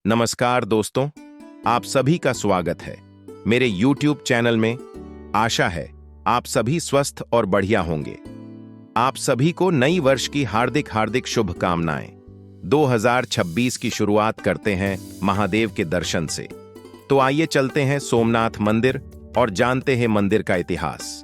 नमस्कार दोस्तों, आप सभी का स्वागत है मेरे YouTube चैनल में। आशा है आप सभी स्वस्थ और बढ़िया होंगे। आप सभी को नई वर्ष की हार्दिक हार्दिक शुभकामनाएं। 2026 की शुरुआत करते हैं महादेव के दर्शन से। तो आइए चलते हैं सोमनाथ मंदिर और जानते हैं मंदिर का इतिहास।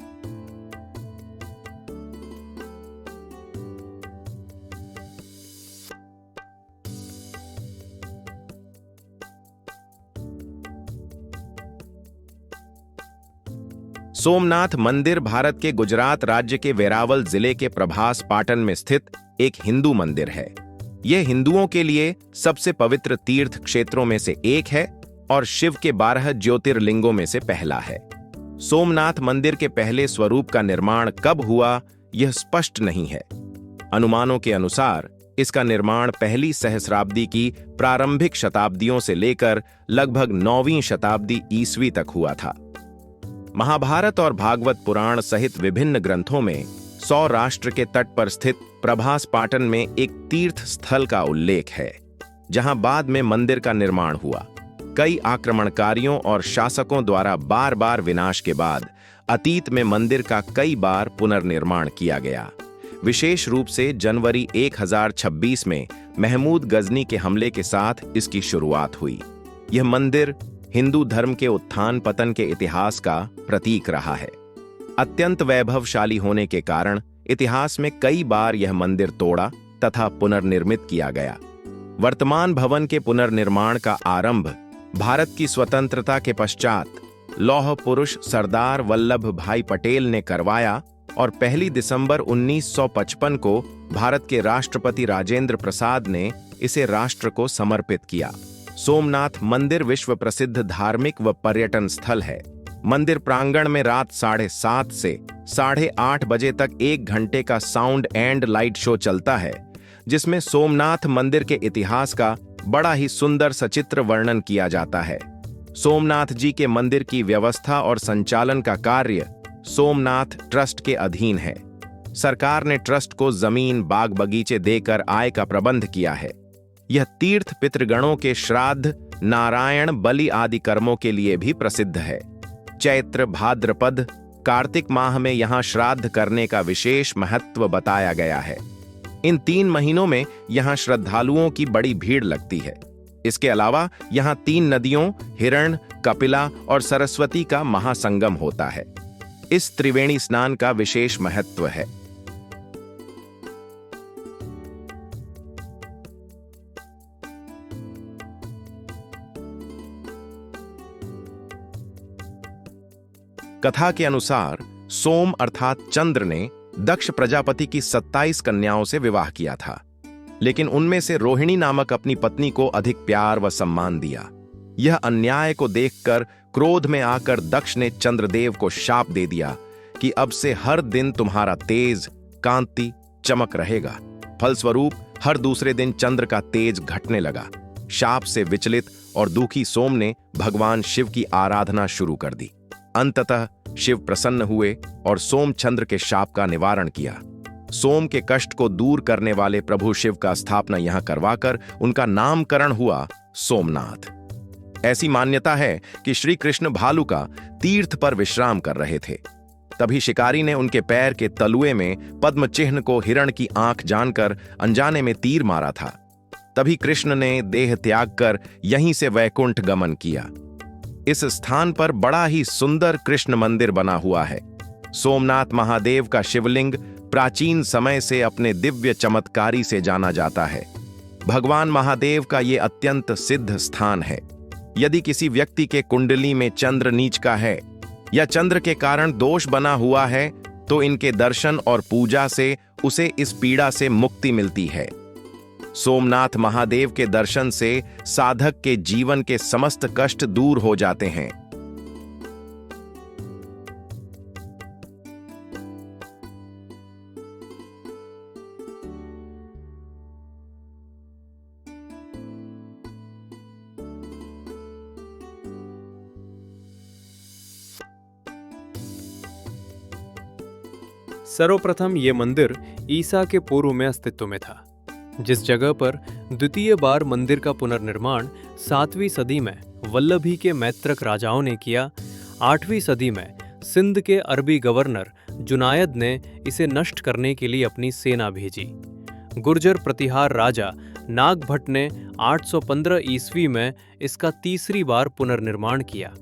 सोमनाथ मंदिर भारत के गुजरात राज्य के वेरावल जिले के प्रभास पाटन में स्थित एक हिंदू मंदिर है। यह हिंदुओं के लिए सबसे पवित्र तीर्थ क्षेत्रों में से एक है और शिव के 12 ज्योतिर्लिंगों में से पहला है। सोमनाथ मंदिर के पहले स्वरूप का निर्माण कब हुआ, यह स्पष्ट नहीं है। अनुमानों के अनुसार इसका निर्माण पहली सहस्राब्दी की प्रारंभिक शताब्दियों से लेकर लगभग 9वीं शताब्दी ईस्वी तक हुआ था। महाभारत और भागवत पुराण सहित विभिन्न ग्रंथों में सौराष्ट्र के तट पर स्थित प्रभास पाटन में एक तीर्थ स्थल का उल्लेख है, जहां बाद में मंदिर का निर्माण हुआ। कई आक्रमणकारियों और शासकों द्वारा बार बार विनाश के बाद अतीत में मंदिर का कई बार पुनर्निर्माण किया गया। विशेष रूप से जनवरी 1026 में महमूद गजनी के हमले के साथ इसकी शुरुआत हुई। यह मंदिर हिंदू धर्म के उत्थान पतन के इतिहास का प्रतीक रहा है। अत्यंत वैभवशाली होने के कारण इतिहास में कई बार यह मंदिर तोड़ा तथा पुनर्निर्मित किया गया। वर्तमान भवन के पुनर्निर्माण का आरंभ भारत की स्वतंत्रता के पश्चात लौह पुरुष सरदार वल्लभ भाई पटेल ने करवाया और 1 दिसंबर 1955 को भारत के राष्ट्रपति राजेंद्र प्रसाद ने इसे राष्ट्र को समर्पित किया। सोमनाथ मंदिर विश्व प्रसिद्ध धार्मिक व पर्यटन स्थल है। मंदिर प्रांगण में रात 7:30 से 8:30 बजे तक 1 घंटे का साउंड एंड लाइट शो चलता है, जिसमें सोमनाथ मंदिर के इतिहास का बड़ा ही सुंदर सचित्र वर्णन किया जाता है। सोमनाथ जी के मंदिर की व्यवस्था और संचालन का कार्य सोमनाथ ट्रस्ट के अधीन है। सरकार ने ट्रस्ट को जमीन, बाग बगीचे देकर आय का प्रबंध किया है। यह तीर्थ पितृगणों के श्राद्ध, नारायण बलि आदि कर्मों के लिए भी प्रसिद्ध है। चैत्र, भाद्रपद, कार्तिक माह में यहाँ श्राद्ध करने का विशेष महत्व बताया गया है। इन 3 महीनों में यहाँ श्रद्धालुओं की बड़ी भीड़ लगती है। इसके अलावा यहाँ 3 नदियों हिरण, कपिला और सरस्वती का महासंगम होता है। इस त्रिवेणी स्नान का विशेष महत्व है। कथा के अनुसार सोम अर्थात चंद्र ने दक्ष प्रजापति की 27 कन्याओं से विवाह किया था, लेकिन उनमें से रोहिणी नामक अपनी पत्नी को अधिक प्यार व सम्मान दिया। यह अन्याय को देखकर क्रोध में आकर दक्ष ने चंद्रदेव को शाप दे दिया कि अब से हर दिन तुम्हारा तेज, कांति, चमक रहेगा। फलस्वरूप हर दूसरे दिन चंद्र का तेज घटने लगा। शाप से विचलित और दुखी सोम ने भगवान शिव की आराधना शुरू कर दी। अंततः शिव प्रसन्न हुए और सोमचंद्र के शाप का निवारण किया। सोम के कष्ट को दूर करने वाले प्रभु शिव का स्थापना यहां करवाकर उनका नामकरण हुआ सोमनाथ। ऐसी मान्यता है कि श्री कृष्ण भालू का तीर्थ पर विश्राम कर रहे थे। तभी शिकारी ने उनके पैर के तलुए में पद्म चिन्ह को हिरण की आंख जानकर अनजाने में तीर मारा था। तभी कृष्ण ने देह त्याग कर यहीं से वैकुंठ गमन किया। इस स्थान पर बड़ा ही सुंदर कृष्ण मंदिर बना हुआ है। सोमनाथ महादेव का शिवलिंग प्राचीन समय से अपने दिव्य चमत्कारी से जाना जाता है। भगवान महादेव का ये अत्यंत सिद्ध स्थान है। यदि किसी व्यक्ति के कुंडली में चंद्र नीच का है या चंद्र के कारण दोष बना हुआ है, तो इनके दर्शन और पूजा से उसे इस पीड़ा से मुक्ति मिलती है। सोमनाथ महादेव के दर्शन से साधक के जीवन के समस्त कष्ट दूर हो जाते हैं। सर्वप्रथम ये मंदिर ईसा के पूर्व में अस्तित्व में था। जिस जगह पर द्वितीय बार मंदिर का पुनर्निर्माण 7वीं सदी में वल्लभी के मैत्रक राजाओं ने किया। 8वीं सदी में सिंध के अरबी गवर्नर जुनायद ने इसे नष्ट करने के लिए अपनी सेना भेजी। गुर्जर प्रतिहार राजा नागभट्ट ने 815 ईस्वी में इसका तीसरी बार पुनर्निर्माण किया।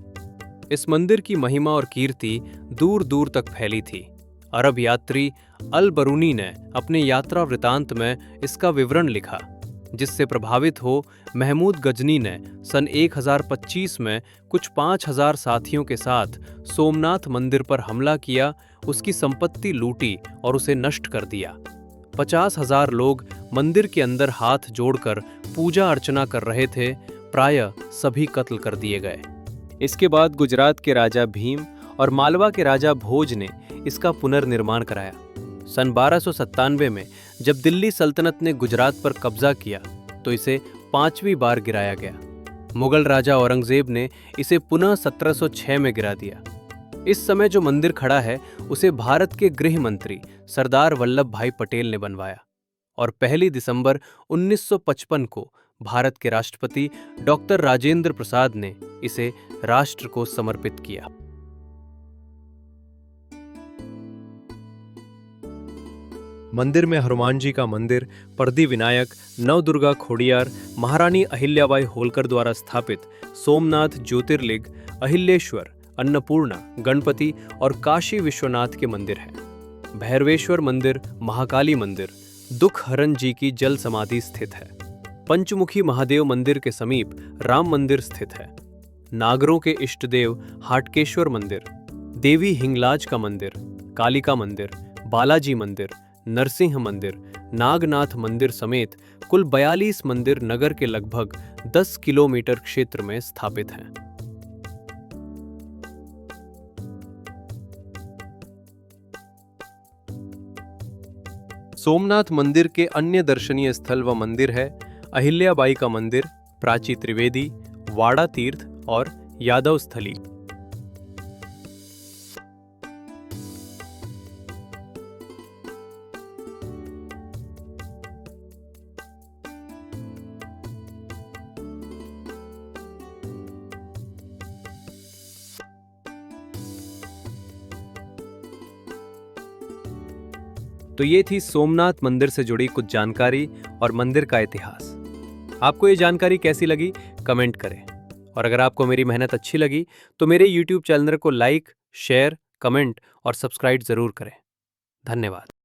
इस मंदिर की महिमा और कीर्ति दूर दूर तक फैली थी। अरब यात्री अल बरूनी ने अपने यात्रा वृतांत में इसका विवरण लिखा, जिससे प्रभावित हो महमूद गजनी ने सन 1025 में कुछ 5000 साथियों के साथ सोमनाथ मंदिर पर हमला किया, उसकी संपत्ति लूटी और उसे नष्ट कर दिया। 50,000 लोग मंदिर के अंदर हाथ जोड़कर पूजा अर्चना कर रहे थे, प्रायः सभी कत्ल कर दिए गए। इसके बाद गुजरात के राजा भीम और मालवा के राजा भोज ने इसका पुनर्निर्माण कराया। सन 1297 में जब दिल्ली सल्तनत ने गुजरात पर कब्जा किया तो इसे 5वीं बार गिराया गया। मुगल राजा औरंगजेब ने इसे पुनः 1706 में गिरा दिया। इस समय जो मंदिर खड़ा है उसे भारत के गृह मंत्री सरदार वल्लभ भाई पटेल ने बनवाया और 1 दिसंबर 1955 को भारत के राष्ट्रपति डॉक्टर राजेंद्र प्रसाद ने इसे राष्ट्र को समर्पित किया। मंदिर में हनुमान जी का मंदिर, परदी विनायक, नवदुर्गा खोडियार, महारानी अहिल्याबाई होलकर द्वारा स्थापित सोमनाथ ज्योतिर्लिंग, अहिल्येश्वर, अन्नपूर्णा, गणपति और काशी विश्वनाथ के मंदिर हैं। भैरवेश्वर मंदिर, महाकाली मंदिर, दुख हरण जी की जल समाधि स्थित है। पंचमुखी महादेव मंदिर के समीप राम मंदिर स्थित है। नागरों के इष्टदेव हाटकेश्वर मंदिर, देवी हिंगलाज का मंदिर, कालिका मंदिर, बालाजी मंदिर, नरसिंह मंदिर, नागनाथ मंदिर समेत कुल 42 मंदिर नगर के लगभग 10 किलोमीटर क्षेत्र में स्थापित हैं। सोमनाथ मंदिर के अन्य दर्शनीय स्थल व मंदिर है अहिल्याबाई का मंदिर, प्राची त्रिवेदी, वाड़ा तीर्थ और यादव स्थली। तो ये थी सोमनाथ मंदिर से जुड़ी कुछ जानकारी और मंदिर का इतिहास। आपको ये जानकारी कैसी लगी कमेंट करें, और अगर आपको मेरी मेहनत अच्छी लगी तो मेरे YouTube चैनल को लाइक, शेयर, कमेंट और सब्सक्राइब जरूर करें। धन्यवाद।